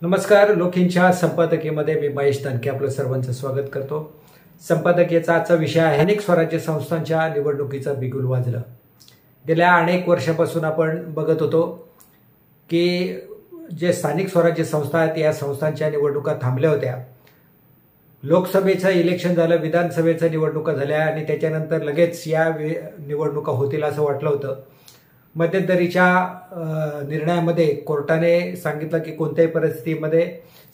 नमस्कार. लोकींच्या संपादकीमध्ये मी महेश दानके आपलं सर्वांचं स्वागत करतो. संपादकीचा आजचा विषय आहे स्थानिक स्वराज्य संस्थांच्या निवडणुकीचा बिगुल वाजलं. गेल्या अनेक वर्षापासून आपण बघत होतो की जे स्थानिक स्वराज्य संस्था आहेत या संस्थांच्या निवडणुका थांबल्या होत्या. लोकसभेचं इलेक्शन झालं, विधानसभेच्या निवडणुका झाल्या आणि त्याच्यानंतर लगेच या निवडणुका होतील असं वाटलं होतं. मध्यंतरीच्या निर्णयामध्ये कोर्टाने सांगितलं की कोणत्याही परिस्थितीमध्ये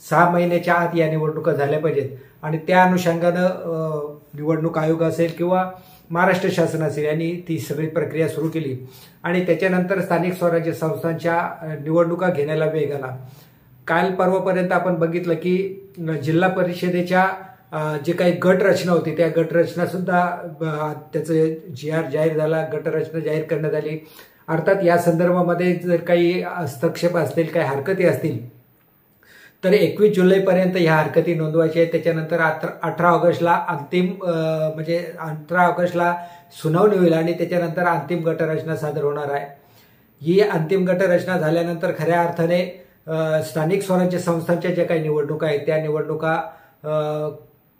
6 महिन्याच्या आत या निवडणुका झाल्या पाहिजेत आणि त्या अनुषंगानं निवडणूक आयोग असेल किंवा महाराष्ट्र शासन असेल यांनी ती सगळी प्रक्रिया सुरू केली आणि त्याच्यानंतर स्थानिक स्वराज्य संस्थांच्या निवडणुका घेण्याला वेग आला. काल परवापर्यंत आपण बघितलं की जिल्हा परिषदेच्या जे काही गट रचना होती त्या गट रचना सुद्धा त्याचं GR जाहीर झाला, गट रचना जाहीर करण्यात आली. अर्थात या संदर्भामध्ये जर काही हस्तक्षेप असतील, काही हरकती असतील तर 21 जुलैपर्यंत ह्या हरकती नोंदवायच्या आहेत. त्याच्यानंतर 18 ऑगस्टला अंतिम 18 ऑगस्टला सुनावणी होईल आणि त्याच्यानंतर अंतिम गटरचना सादर होणार आहे. ही अंतिम गटरचना झाल्यानंतर खऱ्या अर्थाने स्थानिक स्वराज्य संस्थांच्या ज्या काही निवडणुका आहेत त्या निवडणुका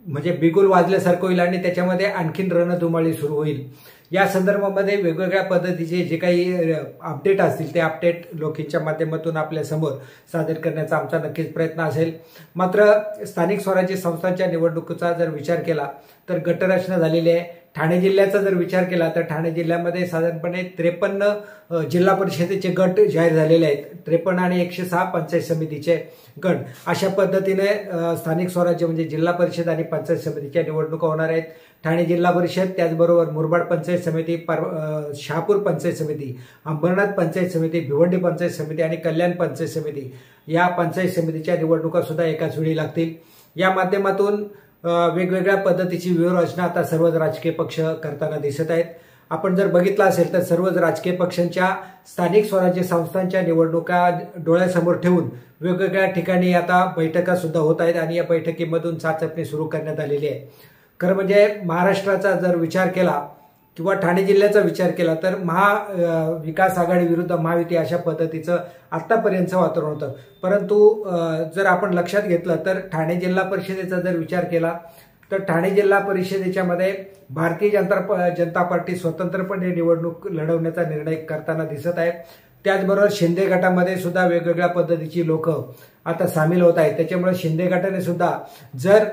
म्हणजे बिगुल वाजल्यासारखं होईल आणि त्याच्यामध्ये आणखीन रणधुमाळी सुरू होईल. या संदर्भामध्ये वेगवेगळ्या पद्धतीचे जे काही अपडेट असतील ते अपडेट लोकींच्या माध्यमातून आपल्या समोर सादर करण्याचा आमचा नक्कीच प्रयत्न असेल. मात्र स्थानिक स्वराज्य संस्थांच्या निवडणुकीचा जर विचार केला तर गटरचना झालेली आहे. ठाणे जिल्ह्याचा जर विचार केला तर ठाणे जिल्ह्यामध्ये साधारणपणे 53 जिल्हा परिषदेचे गट जाहीर झालेले आहेत. 53 आणि 106 पंचायत समितीचे गट. अशा पद्धतीने स्थानिक स्वराज्य म्हणजे जिल्हा परिषद आणि पंचायत समितीच्या निवडणुका होणार आहेत. ठाणे जिल्हा परिषद, त्याचबरोबर मुरबाड पंचायत समिती, शहापूर पंचायत समिती, अंबरनाथ पंचायत समिती, भिवंडी पंचायत समिती आणि कल्याण पंचायत समिती या पंचायत समितीच्या निवडणुका सुद्धा एकाच वेळी लागतील. या माध्यमातून वेगवेगळ्या पद्धतीची व्यूहरचना आता सर्वच राजकीय पक्ष करताना दिसत आहेत. आपण जर बघितलं असेल तर सर्वच राजकीय पक्षांच्या स्थानिक स्वराज्य संस्थांच्या निवडणुका डोळ्यासमोर ठेवून वेगवेगळ्या ठिकाणी आता बैठका सुद्धा होत आहेत आणि या बैठकीमधून चाचपणी सुरू करण्यात आलेली आहे. खरं म्हणजे महाराष्ट्राचा जर विचार केला किंवा ठाणे जिल्ह्याचा विचार केला तर महाविकास आघाडी विरुद्ध महायुती अशा पद्धतीचं आतापर्यंतचं वातावरण होतं. परंतु जर आपण लक्षात घेतलं तर ठाणे जिल्हा परिषदेचा जर विचार केला तर ठाणे जिल्हा परिषदेच्या मध्ये भारतीय जनता पार्टी स्वतंत्रपणे निवडणूक लढवण्याचा निर्णय करताना दिसत आहे. त्याचबरोबर शिंदे गटामध्ये सुद्धा वेगवेगळ्या पद्धतीची लोक आता सामील होत आहेत. त्याच्यामुळे शिंदे गटाने सुद्धा जर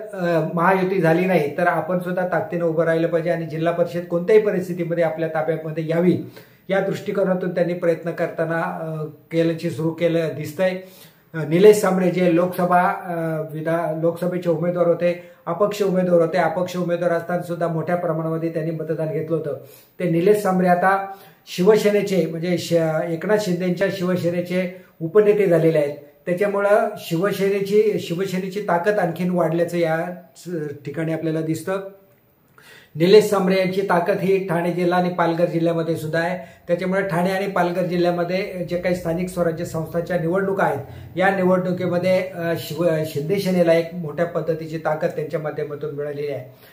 महायुती झाली नाही तर आपण सुद्धा ताकदीने उभं राहिलं पाहिजे आणि जिल्हा परिषद कोणत्याही परिस्थितीमध्ये आपल्या ताब्यामध्ये यावी या दृष्टिकोनातून त्यांनी प्रयत्न करताना सुरू केलं दिसतंय. निलेश सांबरे जे लोकसभेचे उमेदवार होते, अपक्ष उमेदवार असताना सुद्धा मोठ्या प्रमाणामध्ये त्यांनी मतदान घेतलं होतं. ते निलेश सांबरे आता शिवसेनेचे म्हणजे एकनाथ शिंदेच्या शिवसेनेचे उपनेते झालेले आहेत. त्याच्यामुळं शिवसेनेची ताकद आणखीन वाढल्याचं या ठिकाणी आपल्याला दिसतं. निलेश सांबरे यांची ताकद ही ठाणे जिल्हा आणि पालघर जिल्ह्यामध्ये सुद्धा आहे. त्याच्यामुळे ठाणे आणि पालघर जिल्ह्यामध्ये जे काही स्थानिक स्वराज्य संस्थांच्या निवडणुका आहेत या निवडणुकीमध्ये शिंदे सेनेला एक मोठ्या पद्धतीची ताकद त्यांच्या माध्यमातून मिळालेली आहे.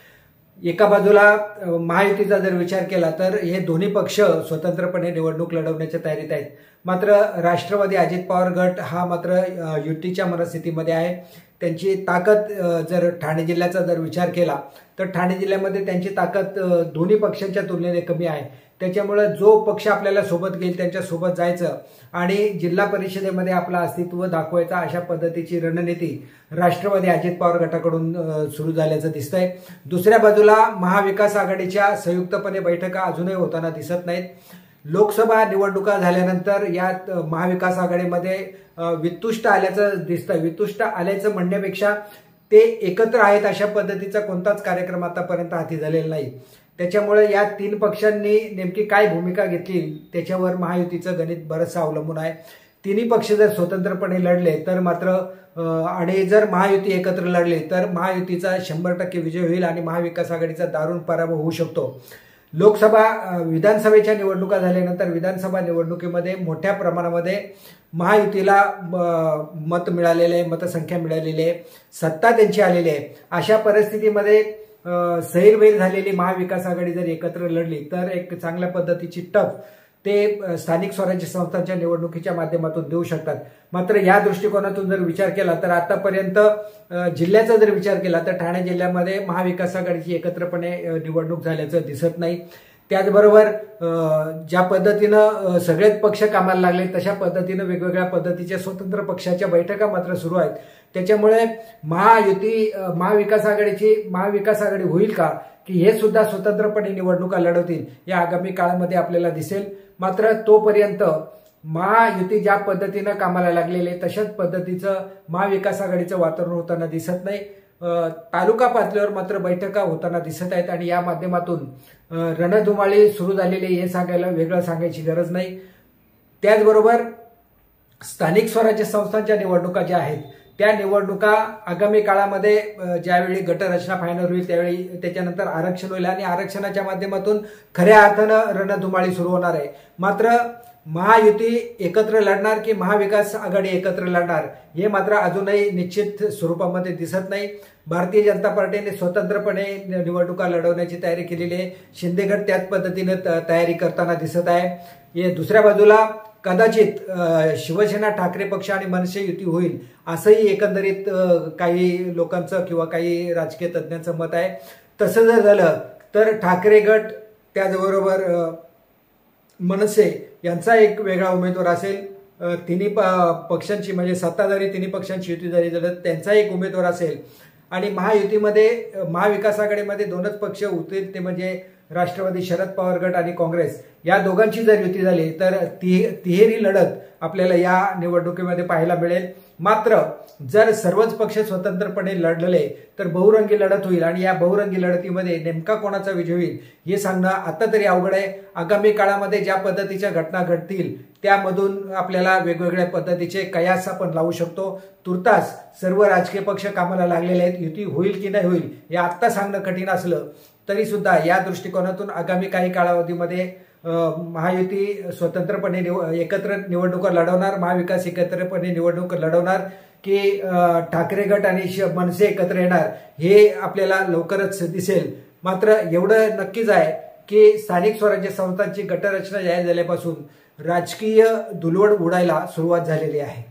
एका बाजूला महायुतीचा जर विचार केला तर हे दोन्ही पक्ष स्वतंत्रपणे निवडणूक लढवण्याच्या तयारीत आहेत. मात्र राष्ट्रवादी अजित पवार गट हा मात्र युतीच्या मनस्थितीमध्ये आहे. त्यांची ताकद जर ठाणे जिल्ह्याचा जर विचार केला तर ठाणे जिल्ह्यामध्ये त्यांची ताकद दोन्ही पक्षांच्या तुलनेने कमी आहे. त्याच्यामुळे जो पक्ष आपल्याला सोबत घेईल त्यांच्या सोबत जायचं आणि जिल्हा परिषदेमध्ये आपलं अस्तित्व दाखवायचं अशा पद्धतीची रणनीती राष्ट्रवादी अजित पवार गटाकडून सुरू झाल्याचं दिसतंय. दुसऱ्या बाजूला महाविकास आघाडीच्या संयुक्तपणे बैठका अजूनही होताना दिसत नाहीत. लोकसभा निवडणुका झाल्यानंतर यात महाविकास आघाडीमध्ये वितुष्ट आल्याचं दिसतंय. वितुष्ट आल्याचं म्हणण्यापेक्षा ते एकत्र आहेत अशा पद्धतीचा कोणताच कार्यक्रम आतापर्यंत हाती झालेला नाही. त्याच्यामुळे या 3 पक्षांनी नेमकी काय भूमिका घेतली त्याच्यावर महायुतीचं गणित बरंचसं अवलंबून आहे. तिन्ही पक्ष जर स्वतंत्रपणे लढले तर मात्र आणि जर महायुती एकत्र लढली तर महायुतीचा 100% विजय होईल आणि महाविकास आघाडीचा दारुण पराभव होऊ शकतो. विधानसभेच्या निवडणुका झाल्यानंतर विधानसभा निवडणुकीमध्ये मोठ्या प्रमाणामध्ये महायुतीला मत मिळालेले आहे, मतसंख्या मिळालेली आहे, सत्ता त्यांची आलेली आहे. अशा परिस्थितीमध्ये सैरवैर झालेली महाविकास आघाडी जर एकत्र लढली तर एक चांगल्या पद्धतीची टफ ते स्थानिक स्वराज्य संस्थांच्या निवडणुकीच्या माध्यमातून देऊ शकतात। मात्र या दृष्टिकोनातून जर विचार केला तर आतापर्यंत जिल्ह्याचा जर विचार केला तर ठाणे जिल्ह्यामध्ये महाविकास आघाडीची एकत्रपणे निवडणूक झाल्याचं दिसत नाही। त्याचबरोबर ज्या पद्धतीनं सगळेच पक्ष कामाला लागले तशा पद्धतीनं वेगवेगळ्या पद्धतीच्या स्वतंत्र पक्षाच्या बैठका मात्र सुरू आहेत। त्याच्यामुळे महाविकास आघाडी होईल का की हे सुद्धा स्वतंत्रपणे निवडणुका लढवतील या आगामी काळामध्ये आपल्याला दिसेल। मात्र तोपर्यंत महायुती ज्या पद्धतीनं कामाला लागलेले तशाच पद्धतीचं महाविकास आघाडीचं वातावरण होताना दिसत नाही। तालुका पातळीवर मात्र बैठका होताना दिसत आहेत आणि या माध्यमातून रणधुमाळी सुरू झालेली हे सांगायला वेगळं सांगायची गरज नाही। त्याचबरोबर स्थानिक स्वराज्य संस्थांच्या निवडणुका ज्या आहेत त्या निवडणुका आगामी काळामध्ये ज्यावेळी गटरचना फायनल होईल त्यावेळी त्याच्यानंतर आरक्षण होईल आणि आरक्षणाच्या माध्यमातून खऱ्या अर्थानं रणधुमाळी सुरू होणार आहे। मात्र महायुती एकत्र लढणार की महाविकास आघाडी एकत्र लढणार हे मात्र अजूनही निश्चित स्वरूपामध्ये दिसत नाही। भारतीय जनता पार्टीने स्वतंत्रपणे निवडणुका लढवण्याची तयारी केलेली आहे। शिंदे गट त्याच पद्धतीने तयारी करताना दिसत आहे। दुसऱ्या बाजूला कदाचित शिवसेना ठाकरे पक्ष आणि मनसे युती होईल असंही एकंदरीत काही लोकांचं किंवा काही राजकीय तज्ज्ञांचं मत आहे। तसं जर झालं तर ठाकरे गट त्याचबरोबर मनसे यांचा एक वेगळा उमेदवार असेल। तिन्ही पक्षांची म्हणजे सत्ताधारी तिन्ही पक्षांची युती झाली तर त्यांचा एक उमेदवार असेल आणि महायुतीमध्ये महाविकास आघाडीमध्ये दोनच पक्ष उरतील ते म्हणजे राष्ट्रवादी शरद पवार गट आणि काँग्रेस या दोघांची जर युती झाली तर तिहेरी लढत आपल्याला या निवडणुकीमध्ये पाहायला मिळेल। मात्र जर सर्वच पक्ष स्वतंत्रपणे लढले तर बहुरंगी लढत होईल आणि या बहुरंगी लढतीमध्ये नेमका कोणाचा विजय होईल हे सांगणं आता तरी अवघड आहे। आगामी काळामध्ये ज्या पद्धतीच्या घटना घडतील त्यामधून आपल्याला वेगवेगळ्या पद्धतीचे कयास आपण लावू शकतो। तुर्तास सर्व राजकीय पक्ष कामाला लागलेले आहेत। युती होईल की नाही होईल हे आत्ता सांगणं कठीण असलं तरी सुद्धा या दृष्टिकोनातून आगामी काही कालावधीमध्ये महायुती स्वतंत्रपणे एकत्र निवडणुका लढवणार, महाविकास एकत्रपणे निवडणूक लढवणार की ठाकरे गट आणि मनसे एकत्र येणार हे आपल्याला लवकरच दिसेल। मात्र एवढं नक्कीच आहे की स्थानिक स्वराज्य संस्थांची गटरचना जाहीर झाल्यापासून राजकीय धुलवड उडायला सुरुवात झालेली आहे।